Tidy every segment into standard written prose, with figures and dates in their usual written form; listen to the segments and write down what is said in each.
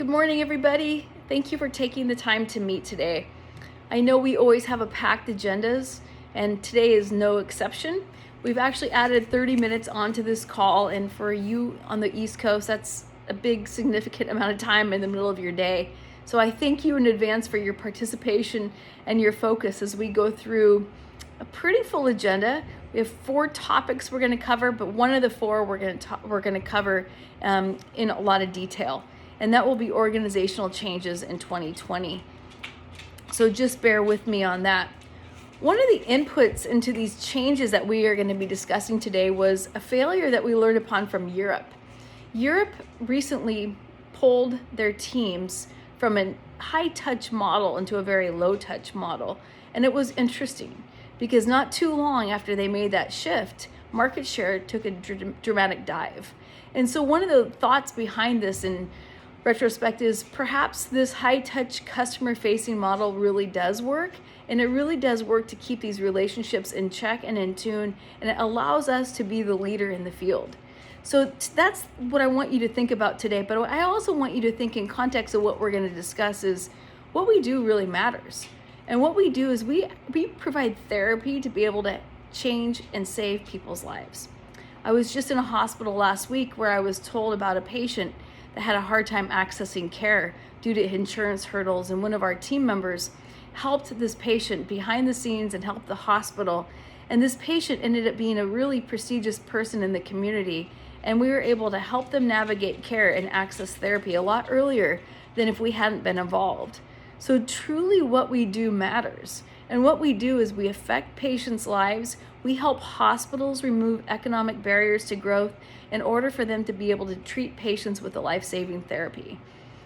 Good morning, everybody. Thank you for taking the time to meet today. I know we always have a packed agendas, and today is no exception. We've actually added 30 minutes onto this call, and for you on the East Coast, that's a big, significant amount of time in the middle of your day. So I thank you in advance for your participation and your focus as we go through a pretty full agenda. We have 4 topics we're going to cover, but one of the 4 we're going to cover in a lot of detail, and that will be organizational changes in 2020. So just bear with me on that. One of the inputs into these changes that we are going to be discussing today was a failure that we learned upon from Europe. Europe recently pulled their teams from a high-touch model into a very low-touch model, and it was interesting because not too long after they made that shift, market share took a dramatic dive. And so one of the thoughts behind this in retrospect is perhaps this high-touch customer-facing model really does work, and it really does work to keep these relationships in check and in tune, and it allows us to be the leader in the field. So that's what I want you to think about today, but I also want you to think in context of what we're going to discuss is what we do really matters. And what we do is we provide therapy to be able to change and save people's lives. I was just in a hospital last week where I was told about a patient that had a hard time accessing care due to insurance hurdles, and one of our team members helped this patient behind the scenes and helped the hospital, and this patient ended up being a really prestigious person in the community, and we were able to help them navigate care and access therapy a lot earlier than if we hadn't been involved. So truly what we do matters, and what we do is we affect patients' lives. We help hospitals remove economic barriers to growth in order for them to be able to treat patients with a life-saving therapy.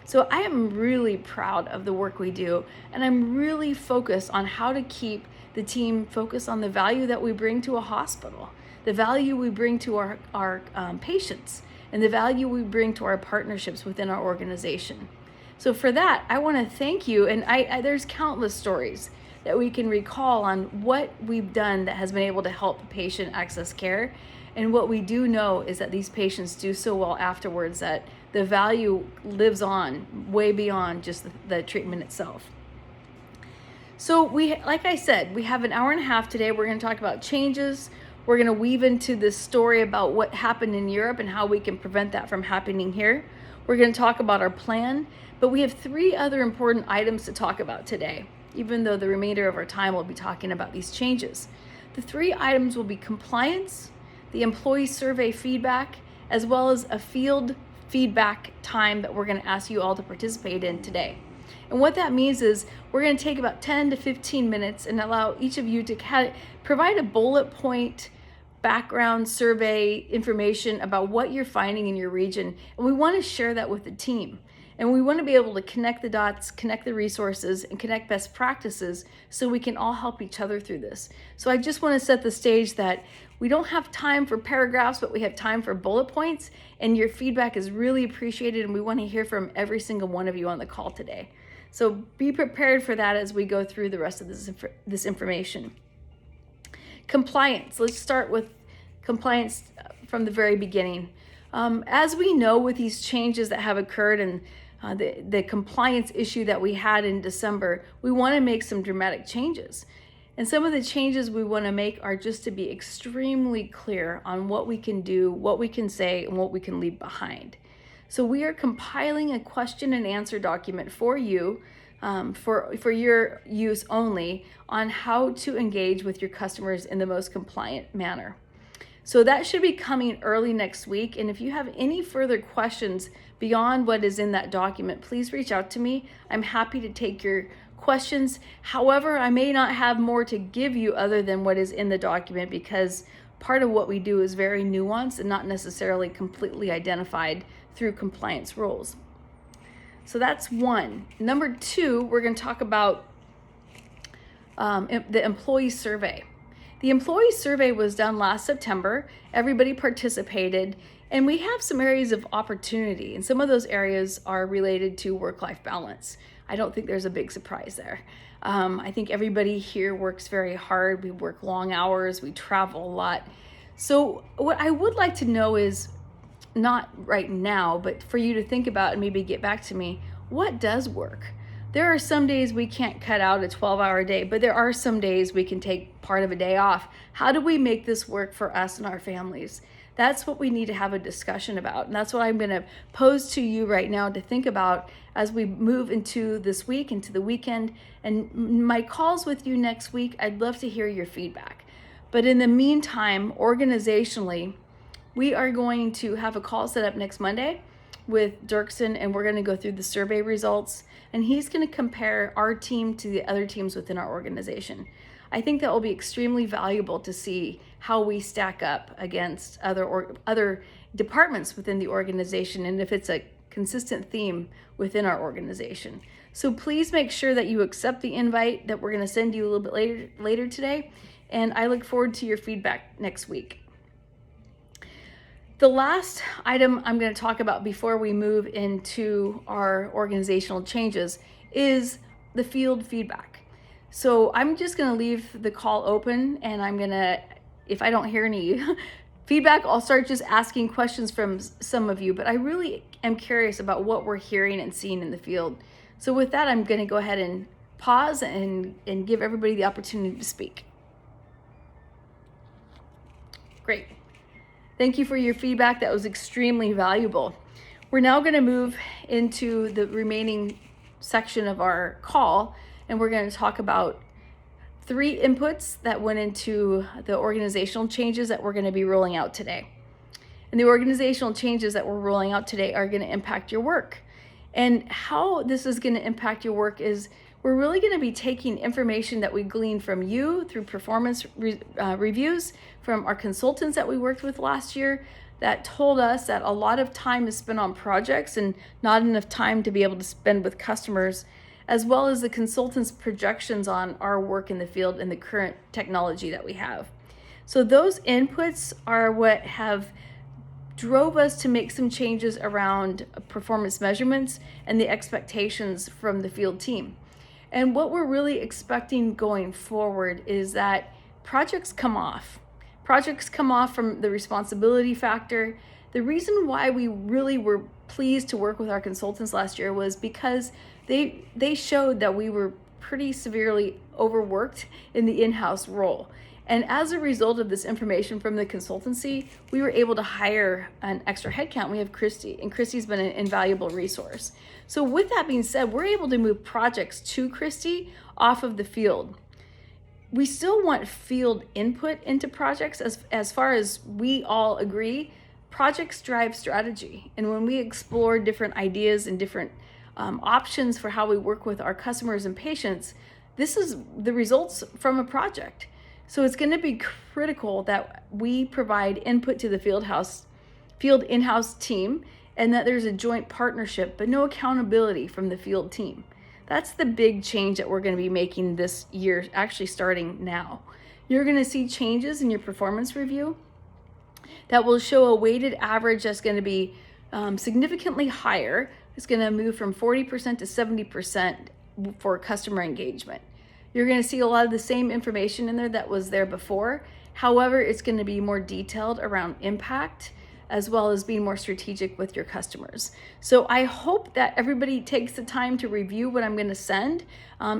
So I am really proud of the work we do, and I'm really focused on how to keep the team focused on the value that we bring to a hospital, the value we bring to our patients, and the value we bring to our partnerships within our organization. So for that, I want to thank you, and there's countless stories that we can recall on what we've done that has been able to help a patient access care. And what we do know is that these patients do so well afterwards that the value lives on way beyond just the treatment itself. So like I said, we have an hour and a half today. We're going to talk about changes. We're going to weave into this story about what happened in Europe and how we can prevent that from happening here. We're going to talk about our plan, but we have 3 other important items to talk about today, even though the remainder of our time will be talking about these changes. The 3 items will be compliance, the employee survey feedback, as well as a field feedback time that we're going to ask you all to participate in today. And what that means is we're going to take about 10 to 15 minutes and allow each of you to provide a bullet point background survey information about what you're finding in your region. And we want to share that with the team. And we want to be able to connect the dots, connect the resources, and connect best practices so we can all help each other through this. So I just want to set the stage that we don't have time for paragraphs, but we have time for bullet points, and your feedback is really appreciated, and we want to hear from every single one of you on the call today. So be prepared for that as we go through the rest of this information. Compliance. Let's start with compliance from the very beginning. As we know with these changes that have occurred and the compliance issue that we had in December, we want to make some dramatic changes. And some of the changes we want to make are just to be extremely clear on what we can do, what we can say, and what we can leave behind. So we are compiling a question and answer document for you, for your use only, on how to engage with your customers in the most compliant manner. So that should be coming early next week. And if you have any further questions beyond what is in that document, please reach out to me. I'm happy to take your questions. However, I may not have more to give you other than what is in the document, because part of what we do is very nuanced and not necessarily completely identified through compliance rules. So that's 1. Number 2, we're going to talk about the employee survey. The employee survey was done last September. Everybody participated, and we have some areas of opportunity, and some of those areas are related to work-life balance. I don't think there's a big surprise there. I think everybody here works very hard. We work long hours, we travel a lot. So what I would like to know is, not right now, but for you to think about and maybe get back to me, what does work? There are some days we can't cut out a 12-hour day, but there are some days we can take part of a day off. How do we make this work for us and our families? That's what we need to have a discussion about. And that's what I'm going to pose to you right now to think about as we move into this week, into the weekend. And my calls with you next week, I'd love to hear your feedback. But in the meantime, organizationally, we are going to have a call set up next Monday with Dirksen, and we're going to go through the survey results, and he's going to compare our team to the other teams within our organization. I think that will be extremely valuable to see how we stack up against other departments within the organization, and if it's a consistent theme within our organization. So please make sure that you accept the invite that we're going to send you a little bit later today, and I look forward to your feedback next week. The last item I'm going to talk about before we move into our organizational changes is the field feedback. So I'm just going to leave the call open, and I'm going to, if I don't hear any feedback, I'll start just asking questions from some of you, but I really am curious about what we're hearing and seeing in the field. So with that, I'm going to go ahead and pause and give everybody the opportunity to speak. Great. Thank you for your feedback. That was extremely valuable. We're now going to move into the remaining section of our call, and we're going to talk about 3 inputs that went into the organizational changes that we're going to be rolling out today. And the organizational changes that we're rolling out today are going to impact your work. And how this is going to impact your work is we're really going to be taking information that we gleaned from you through performance reviews, from our consultants that we worked with last year that told us that a lot of time is spent on projects and not enough time to be able to spend with customers, as well as the consultants' projections on our work in the field and the current technology that we have. So those inputs are what have drove us to make some changes around performance measurements and the expectations from the field team. And what we're really expecting going forward is that projects come off. Projects come off from the responsibility factor. The reason why we really were pleased to work with our consultants last year was because they showed that we were pretty severely overworked in the in-house role. And as a result of this information from the consultancy, we were able to hire an extra headcount. We have Christy, and Christy's been an invaluable resource. So with that being said, we're able to move projects to Christy off of the field. We still want field input into projects as far as we all agree. Projects drive strategy. And when we explore different ideas and different options for how we work with our customers and patients, this is the results from a project. So it's going to be critical that we provide input to the field in-house team, and that there's a joint partnership, but no accountability from the field team. That's the big change that we're going to be making this year, actually starting now. You're going to see changes in your performance review that will show a weighted average that's going to be significantly higher. It's going to move from 40% to 70% for customer engagement. You're going to see a lot of the same information in there that was there before. However, it's going to be more detailed around impact, as well as being more strategic with your customers. So I hope that everybody takes the time to review what I'm going to send.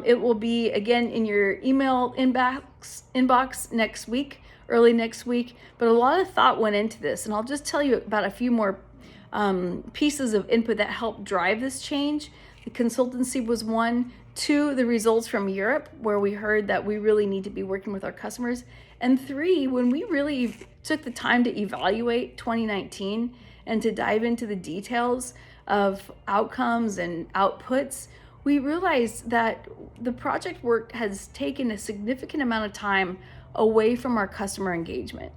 It will be, again, in your email inbox next week, early next week. But a lot of thought went into this, and I'll just tell you about a few more pieces of input that helped drive this change. The consultancy was one. 2, the results from Europe, where we heard that we really need to be working with our customers. And 3, when we really took the time to evaluate 2019 and to dive into the details of outcomes and outputs, we realized that the project work has taken a significant amount of time away from our customer engagement.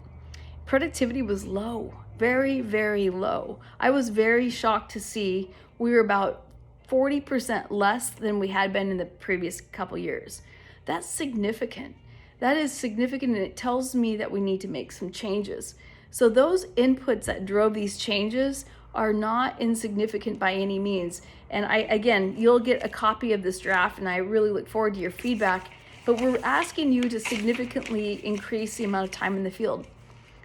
Productivity was low, very, very low. I was very shocked to see we were about 40% less than we had been in the previous couple years. That's significant. That is significant, and it tells me that we need to make some changes. So those inputs that drove these changes are not insignificant by any means. And again, you'll get a copy of this draft, and I really look forward to your feedback. But we're asking you to significantly increase the amount of time in the field.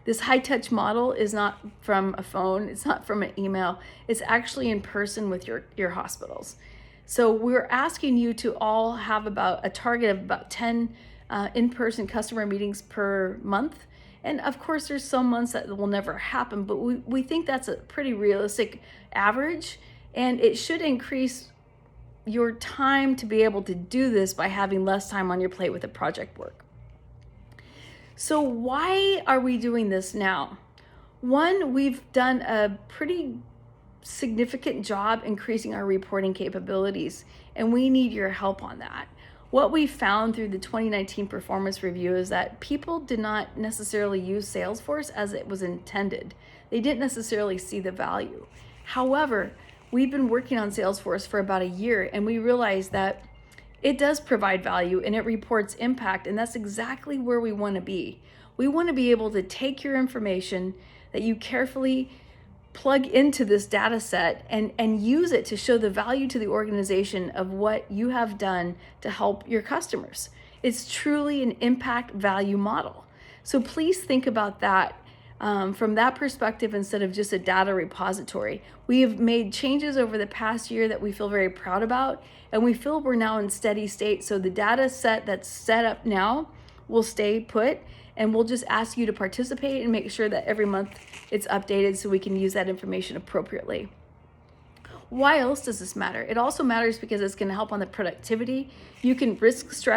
This high touch model is not from a phone, it's not from an email, it's actually in person with your hospitals. So we're asking you to all have about a target of about 10 in-person customer meetings per month. And of course, there's some months that will never happen, but we think that's a pretty realistic average, and it should increase your time to be able to do this by having less time on your plate with the project work. So why are we doing this now? One, we've done a pretty significant job increasing our reporting capabilities, and we need your help on that. What we found through the 2019 performance review is that people did not necessarily use Salesforce as it was intended. They didn't necessarily see the value. However, we've been working on Salesforce for about a year, and we realized that it does provide value and it reports impact, and that's exactly where we want to be. We want to be able to take your information that you carefully plug into this data set and use it to show the value to the organization of what you have done to help your customers. It's truly an impact value model. So please think about that from that perspective instead of just a data repository. We have made changes over the past year that we feel very proud about, and we feel we're now in steady state. So the data set that's set up now will stay put, and we'll just ask you to participate and make sure that every month it's updated so we can use that information appropriately. Why else does this matter? It also matters because it's going to help on the productivity. You can risk stress